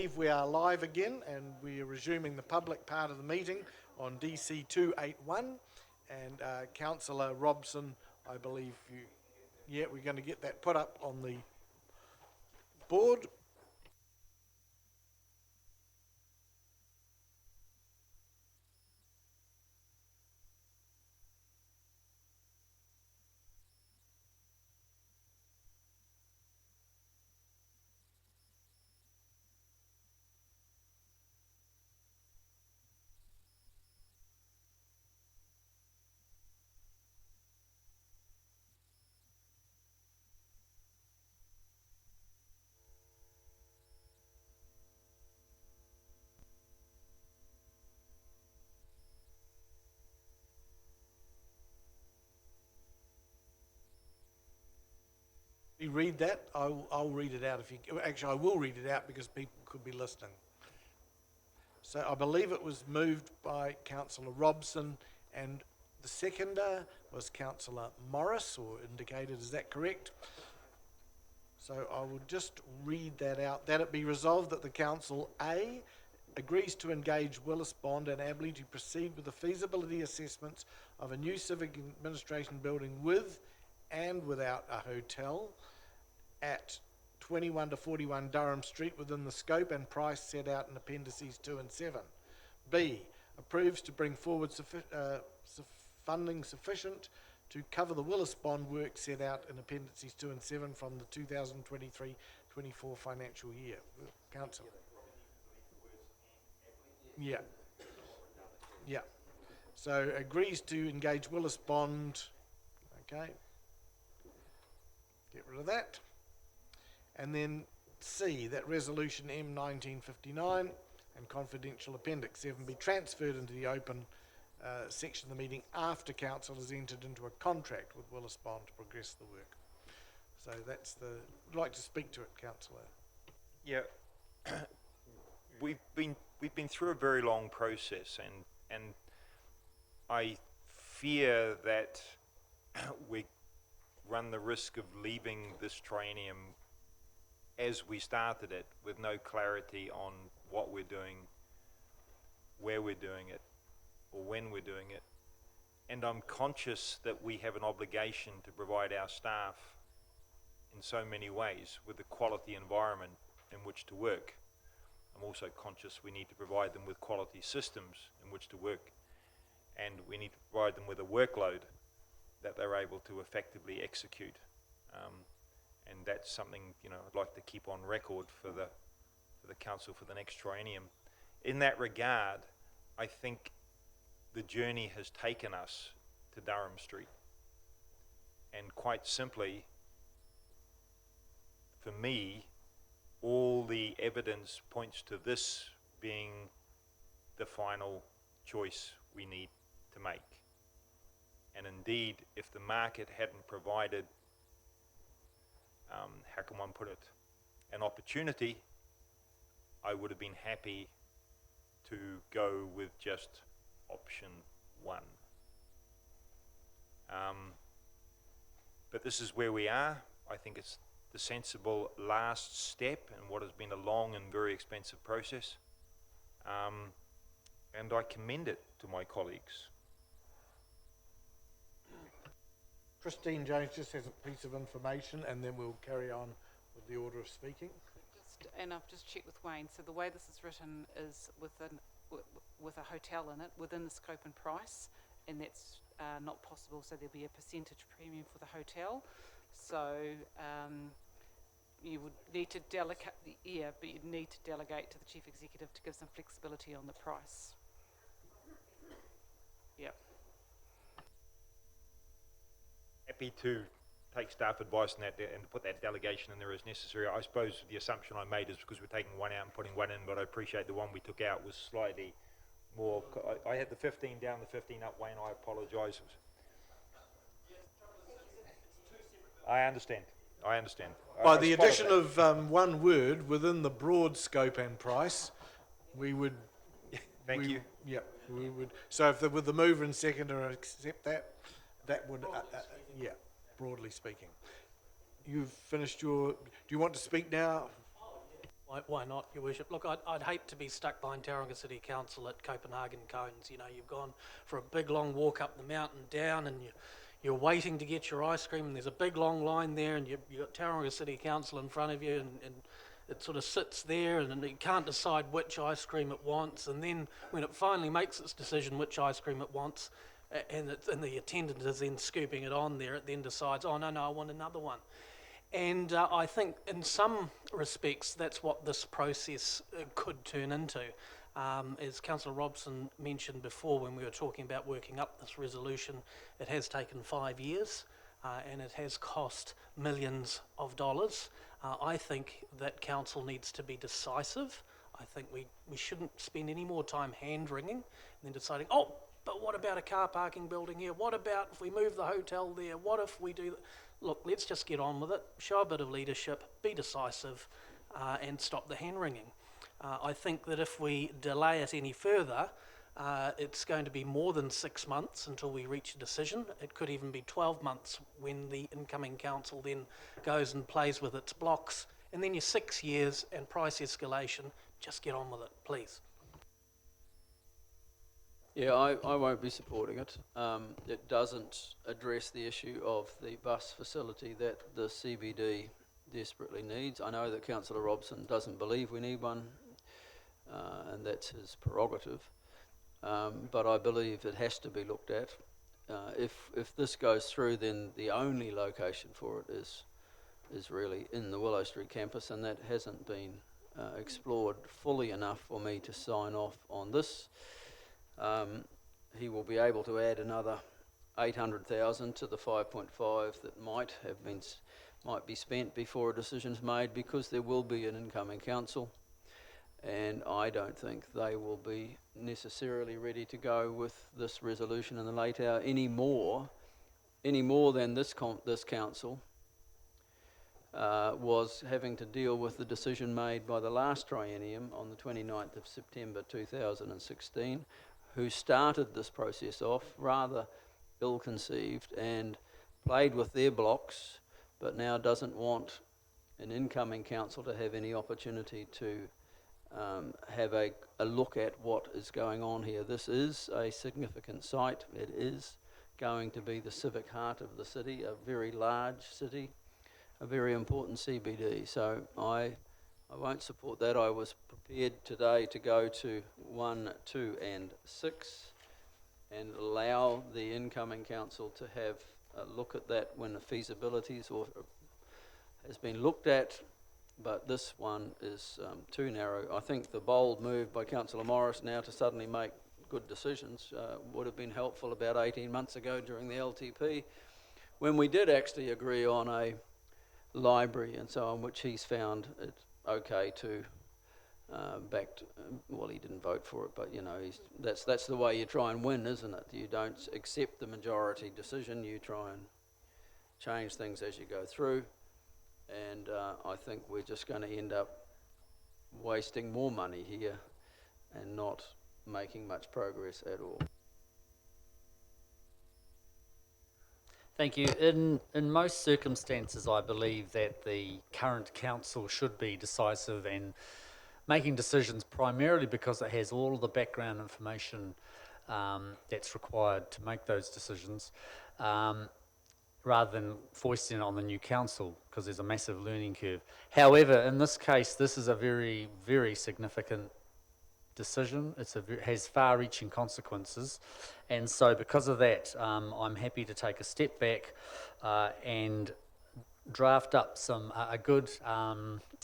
believe we are live again, and we are resuming the public part of the meeting on DC 281. And Councillor Robson, I believe we're going to get that put up on the board. You read that? I'll read it out if you. Actually, I will read it out because people could be listening. So I believe it was moved by Councillor Robson, and the seconder was Councillor Morris, or indicated. Is that correct? So I will just read that out. That it be resolved that the council A agrees to engage Willis Bond and Abley to proceed with the feasibility assessments of a new civic administration building with and without a hotel at 21 to 41 Durham Street within the scope and price set out in appendices 2 and 7. B, approves to bring forward funding sufficient to cover the Willis Bond work set out in appendices 2 and 7 from the 2023-24 financial year. Council. Yeah. Yeah. So agrees to engage Willis Bond. Okay. Get rid of that. And then C, that resolution M 1959 and confidential appendix 7 be transferred into the open section of the meeting after council has entered into a contract with Willis Bond to progress the work. So that's the. I'd like to speak to it, councillor. Yeah, we've been through a very long process, and I fear that we run the risk of leaving this triennium as we started it with no clarity on what we're doing, where we're doing it, or when we're doing it. And I'm conscious that we have an obligation to provide our staff in so many ways with a quality environment in which to work. I'm also conscious we need to provide them with quality systems in which to work, and we need to provide them with a workload that they're able to effectively execute. And that's something, you know, I'd like to keep on record for the council for the next triennium. In that regard, I think the journey has taken us to Durham Street, and quite simply, for me, all the evidence points to this being the final choice we need to make. And indeed, if the market hadn't provided, how can one put it, an opportunity, I would have been happy to go with just option 1. But this is where we are. I think it's the sensible last step in what has been a long and very expensive process. And I commend it to my colleagues. Christine Jones just has a piece of information, and then we'll carry on with the order of speaking. And I've just checked with Wayne. So the way this is written is with a hotel in it within the scope and price, and that's not possible. So there'll be a percentage premium for the hotel. So you would need to delegate but you'd need to delegate to the chief executive to give some flexibility on the price. Yep. Happy to take staff advice on that and put that delegation in there as necessary. I suppose the assumption I made is because we're taking one out and putting one in, but I appreciate the one we took out was slightly more. I had the 15 down, the 15 up, Wayne. I apologise. I understand. By the addition of one word within the broad scope and price, we would. Thank you. Yeah, we would. So if with the mover and seconder accept that, that would, yeah, broadly speaking. You've finished your. Do you want to speak now? Why not, Your Worship? Look, I'd hate to be stuck behind Tauranga City Council at Copenhagen Cones. You know, you've gone for a big long walk up the mountain, down, and you're waiting to get your ice cream, and there's a big long line there, and you've got Tauranga City Council in front of you, and it sort of sits there, and you can't decide which ice cream it wants, and then when it finally makes its decision which ice cream it wants, and the attendant is then scooping it on there, it then decides, oh, no, I want another one. And I think in some respects that's what this process could turn into. As Councillor Robson mentioned before when we were talking about working up this resolution, it has taken 5 years and it has cost millions of dollars. I think that council needs to be decisive. I think we shouldn't spend any more time hand-wringing and then deciding, oh, but what about a car parking building here? What about if we move the hotel there? What if we do... Look, let's just get on with it, show a bit of leadership, be decisive, and stop the hand-wringing. I think that if we delay it any further, it's going to be more than 6 months until we reach a decision. It could even be 12 months when the incoming council then goes and plays with its blocks. And then you're 6 years and price escalation. Just get on with it, please. Yeah, I won't be supporting it. It doesn't address the issue of the bus facility that the CBD desperately needs. I know that Councillor Robson doesn't believe we need one, and that's his prerogative. But I believe it has to be looked at. If this goes through, then the only location for it is really in the Willow Street campus, and that hasn't been explored fully enough for me to sign off on this. He will be able to add another 800,000 to the 5.5 that might be spent before a decision's made, because there will be an incoming council, and I don't think they will be necessarily ready to go with this resolution in the late hour any more than this council was having to deal with the decision made by the last triennium on the 29th of September 2016, who started this process off rather ill-conceived and played with their blocks, but now doesn't want an incoming council to have any opportunity to have a look at what is going on here. This is a significant site. It is going to be the civic heart of the city, a very large city, a very important CBD. So I won't support that. I was prepared today to go to 1, 2 and 6 and allow the incoming council to have a look at that when the feasibilities has been looked at, but this one is too narrow. I think the bold move by Councillor Morris now to suddenly make good decisions would have been helpful about 18 months ago during the LTP, when we did actually agree on a library and so on, which he's found it okay to well, he didn't vote for it, but you know, that's the way you try and win, isn't it? You don't accept the majority decision, you try and change things as you go through, and I think we're just going to end up wasting more money here and not making much progress at all. Thank you. In most circumstances, I believe that the current council should be decisive and making decisions primarily because it has all of the background information that's required to make those decisions, rather than foisting it on the new council, because there's a massive learning curve. However, in this case, this is a very, very significant decision. Has far-reaching consequences, and so because of that, I'm happy to take a step back and draft up a good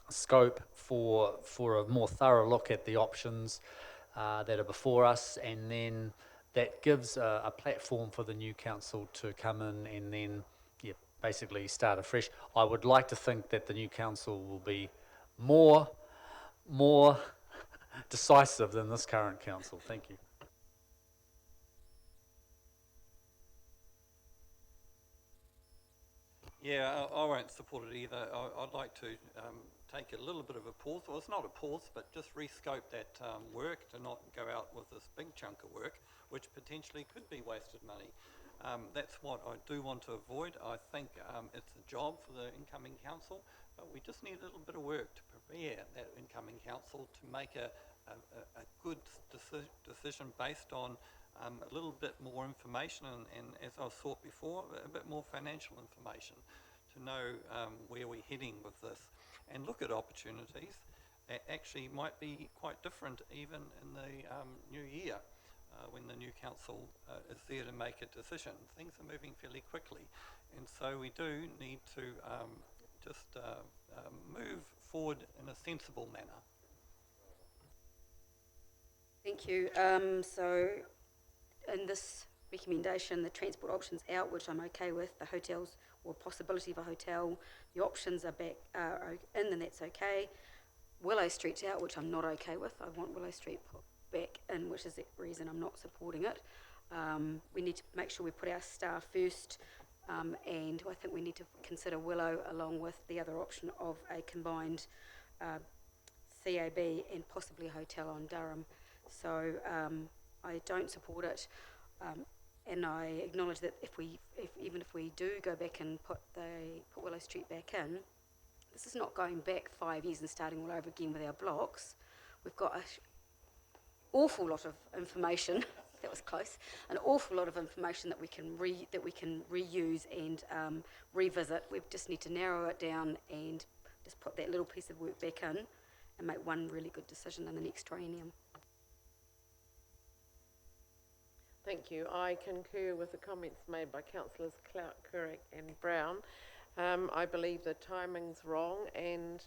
scope for a more thorough look at the options that are before us, and then that gives a platform for the new council to come in and then basically start afresh. I would like to think that the new council will be more decisive than this current council. Thank you. Yeah, I won't support it either. I'd like to take a little bit of a pause. Well, it's not a pause, but just rescope that work to not go out with this big chunk of work, which potentially could be wasted money. That's what I do want to avoid. I think it's a job for the incoming council, but we just need a little bit of work to fair, that incoming council, to make a good decision based on a little bit more information and as I thought before, a bit more financial information to know where we're heading with this and look at opportunities that actually might be quite different even in the new year when the new council is there to make a decision. Things are moving fairly quickly, and so we do need to just move forward in a sensible manner. Thank you. So in this recommendation, the transport options out, which I'm okay with, the hotels or possibility of a hotel, the options are back are in, and that's okay. Willow Street's out, which I'm not okay with. I want Willow Street put back in, which is the reason I'm not supporting it. We need to make sure we put our staff first, and I think we need to consider Willow along with the other option of a combined CAB and possibly a hotel on Durham. So I don't support it, and I acknowledge that even if we do go back and put Willow Street back in, this is not going back 5 years and starting all over again with our blocks. We've got an awful lot of information. That was close. An awful lot of information that we can reuse and revisit. We just need to narrow it down and just put that little piece of work back in and make one really good decision in the next triennium. Thank you. I concur with the comments made by Councillors Clark, Couric and Brown. I believe the timing's wrong and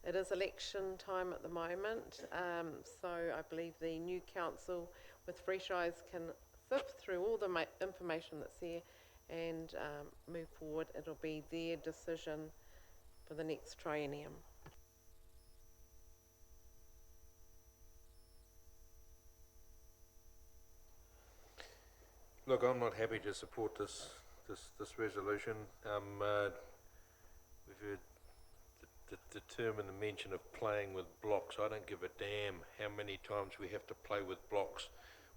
it is election time at the moment, so I believe the new council with fresh eyes can sift through all the information that's there and move forward. It'll be their decision for the next triennium. Look, I'm not happy to support this resolution. We've heard the term and the mention of playing with blocks. I don't give a damn how many times we have to play with blocks.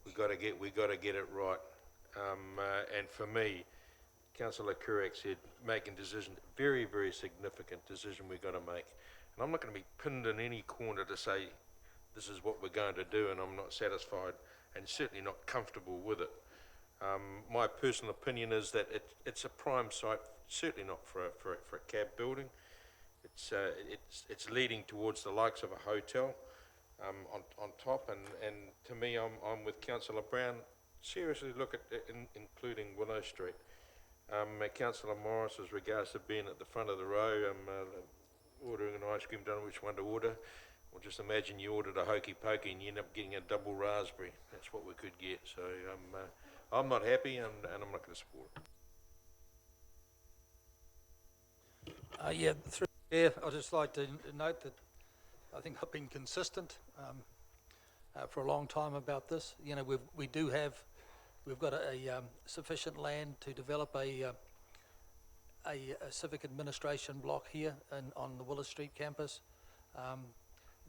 We got to get it right. And for me, Councillor Couric said making decision, very, very significant decision we've got to make. And I'm not going to be pinned in any corner to say this is what we're going to do, and I'm not satisfied and certainly not comfortable with it. My personal opinion is that it's a prime site, certainly not for a cab building. It's leading towards the likes of a hotel on top, and to me, I'm with Councillor Brown. Seriously, look at including Willow Street. Councillor Morris, as regards to being at the front of the row, ordering an ice cream, don't know which one to order. Well, just imagine you ordered a hokey pokey and you end up getting a double raspberry. That's what we could get. So I'm not happy, and I'm not going to support it. I'd just like to note that I think I've been consistent for a long time about this. You know, we've got a sufficient land to develop a civic administration block here on the Willow Street campus.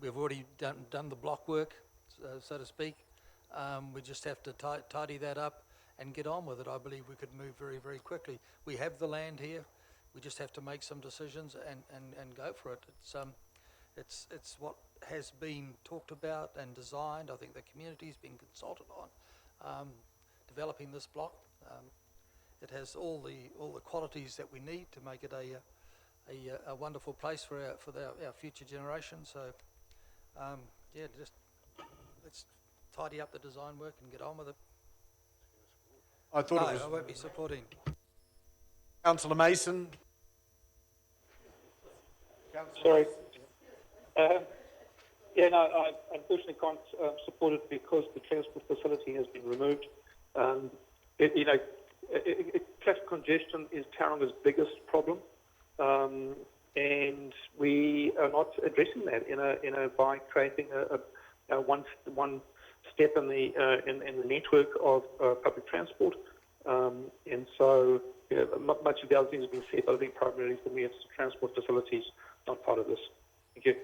We've already done the block work, so to speak. We just have to tidy that up and get on with it. I believe we could move very, very quickly. We have the land here. We just have to make some decisions and go for it. It's what has been talked about and designed. I think the community's been consulted on developing this block. It has all the qualities that we need to make it a wonderful place for our future generations. So just let's tidy up the design work and get on with it. I thought it was I won't be supporting. Councillor Mason. Sorry. I unfortunately can't support it because the transport facility has been removed. Traffic congestion is Taurang's biggest problem, and we are not addressing that by creating a one step in the network of public transport. And so much of the other things have been said, but I think primarily for me it's the transport facilities, not part of this. Thank you.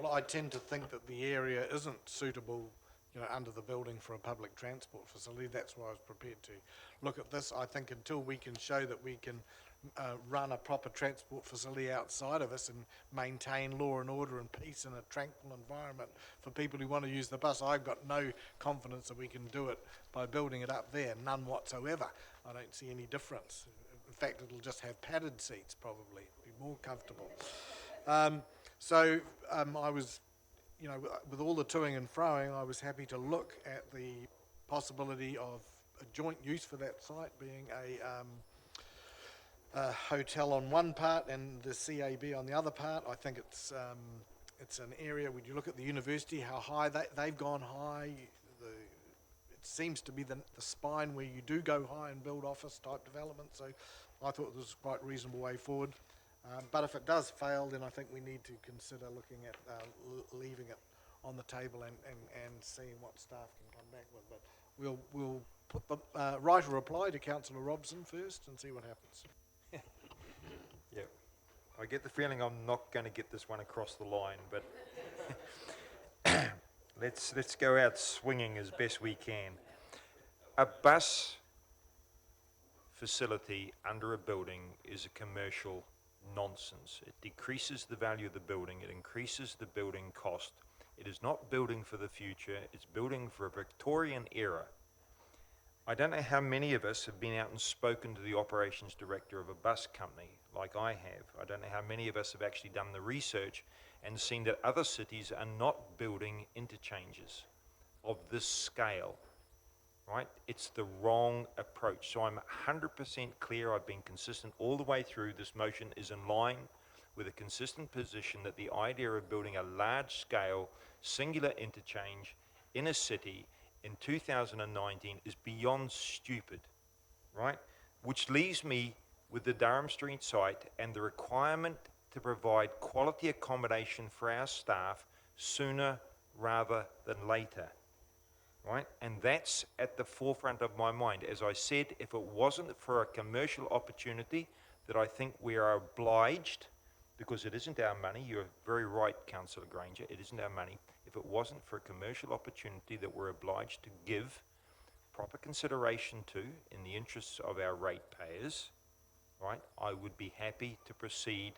Well, I tend to think that the area isn't suitable under the building for a public transport facility. That's why I was prepared to look at this. I think until we can show that we can run a proper transport facility outside of us and maintain law and order and peace in a tranquil environment for people who want to use the bus, I've got no confidence that we can do it by building it up there, none whatsoever. I don't see any difference. In fact, it'll just have padded seats probably, be more comfortable. I was, with all the toing and froing, I was happy to look at the possibility of a joint use for that site being a hotel on one part and the CAB on the other part. I think it's an area, when you look at the university, how high they've gone high. It seems to be the spine where you do go high and build office type development. So I thought it was quite a reasonable way forward. But if it does fail, then I think we need to consider looking at leaving it on the table and seeing what staff can come back with. But we'll put the write a reply to Councillor Robson first and see what happens. Yeah, I get the feeling I'm not going to get this one across the line, but let's go out swinging as best we can. A bus facility under a building is a commercial nonsense. It decreases the value of the building. It increases the building cost. It is not building for the future. It's building for a Victorian era. I don't know how many of us have been out and spoken to the operations director of a bus company like I have. I don't know how many of us have actually done the research and seen that other cities are not building interchanges of this scale, right? It's the wrong approach. So I'm 100% clear. I've been consistent all the way through. This motion is in line with a consistent position that the idea of building a large-scale singular interchange in a city in 2019 is beyond stupid, right? Which leaves me with the Durham Street site and the requirement to provide quality accommodation for our staff sooner rather than later, right? And that's at the forefront of my mind. As I said, if it wasn't for a commercial opportunity that I think we are obliged, because it isn't our money, you're very right, Councillor Granger, it isn't our money. If it wasn't for a commercial opportunity that we're obliged to give proper consideration to in the interests of our ratepayers, right, I would be happy to proceed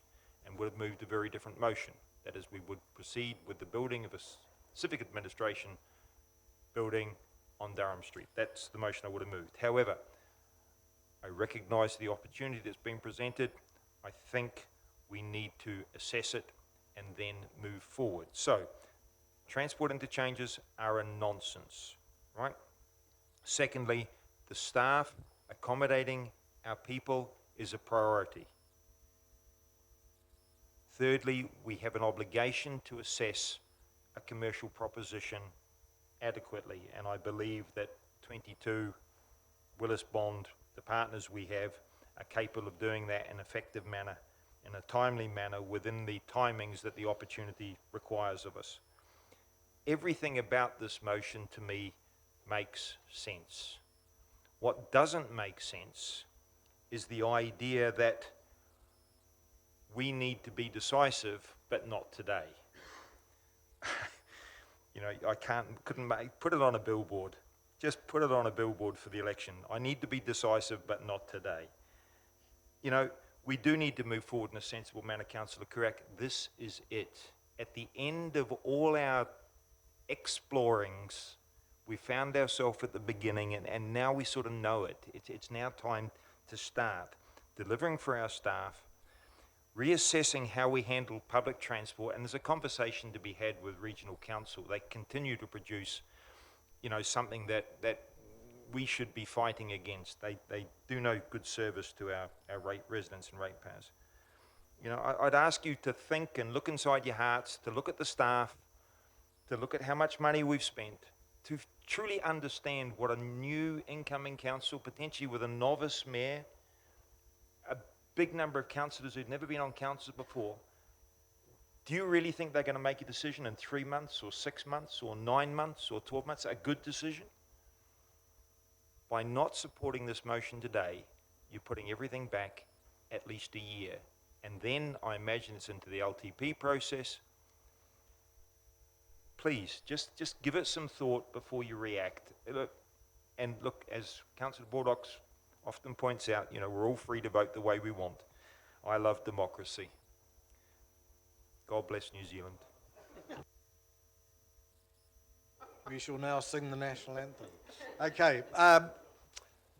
and would have moved a very different motion. That is, we would proceed with the building of a civic administration building on Durham Street. That's the motion I would have moved. However, I recognise the opportunity that's been presented. I think we need to assess it and then move forward. So, transport interchanges are a nonsense, right? Secondly, the staff accommodating our people is a priority. Thirdly, we have an obligation to assess a commercial proposition adequately, and I believe that 22 Willis Bond, the partners we have, are capable of doing that in an effective manner, in a timely manner, within the timings that the opportunity requires of us. Everything about this motion to me makes sense. What doesn't make sense is the idea that we need to be decisive, but not today. I couldn't put it on a billboard. Just put it on a billboard for the election. I need to be decisive, but not today. We do need to move forward in a sensible manner, Councillor Kurak. This is it. At the end of all our explorings, we found ourselves at the beginning, and now we sort of know it. It's now time to start delivering for our staff, reassessing how we handle public transport, and there's a conversation to be had with regional council. They continue to produce, something that we should be fighting against. They do no good service to our residents and ratepayers. I'd ask you to think and look inside your hearts, to look at the staff, to look at how much money we've spent, to truly understand what a new incoming council, potentially with a novice mayor, a big number of councillors who've never been on council before, do you really think they're going to make a decision in 3 months or 6 months or 9 months or 12 months, a good decision? By not supporting this motion today, you're putting everything back at least a year. And then I imagine it's into the LTP process. please, just give it some thought before you react. Look, as Councillor Baldock often points out, you know, we're all free to vote the way we want. I love democracy. God bless New Zealand. We shall now sing the national anthem. Okay,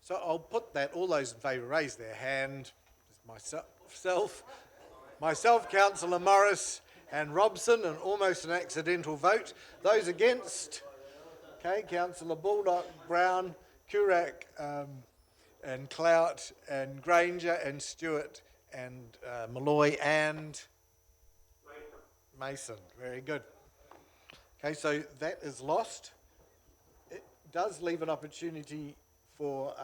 so I'll put that, all those in favour raise their hand. Myself, Councillor Morris and Robson, and almost an accidental vote. Those against, okay, Councillor Baldock, Brown, Kurak, and Clout, and Granger, and Stewart, and Malloy, and Mason. Very good. Okay, so that is lost. It does leave an opportunity for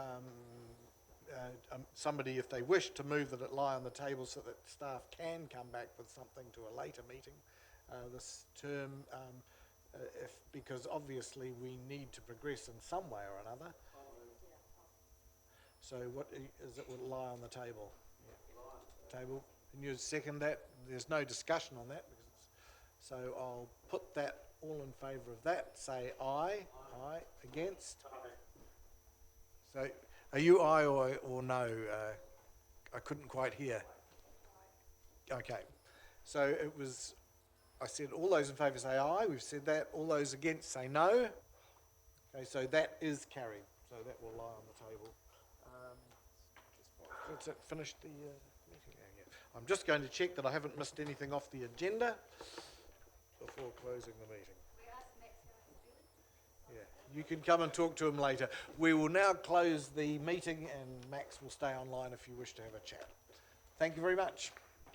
somebody, if they wish, to move that it lie on the table so that staff can come back with something to a later meeting this term, because obviously we need to progress in some way or another. So what is it will lie on the table? Yeah. Table. Can you second that? There's no discussion on that. So I'll put that. All in favour of that, say aye. Aye. Against? So, are you aye or no? I couldn't quite hear. Okay. So it was, I said all those in favour say aye. We've said that. All those against say no. Okay, so that is carried. So that will lie on the table. That's it. Finished the meeting. Yeah. I'm just going to check that I haven't missed anything off the agenda before closing the meeting. Yeah, you can come and talk to him later. We will now close the meeting and Max will stay online if you wish to have a chat. Thank you very much.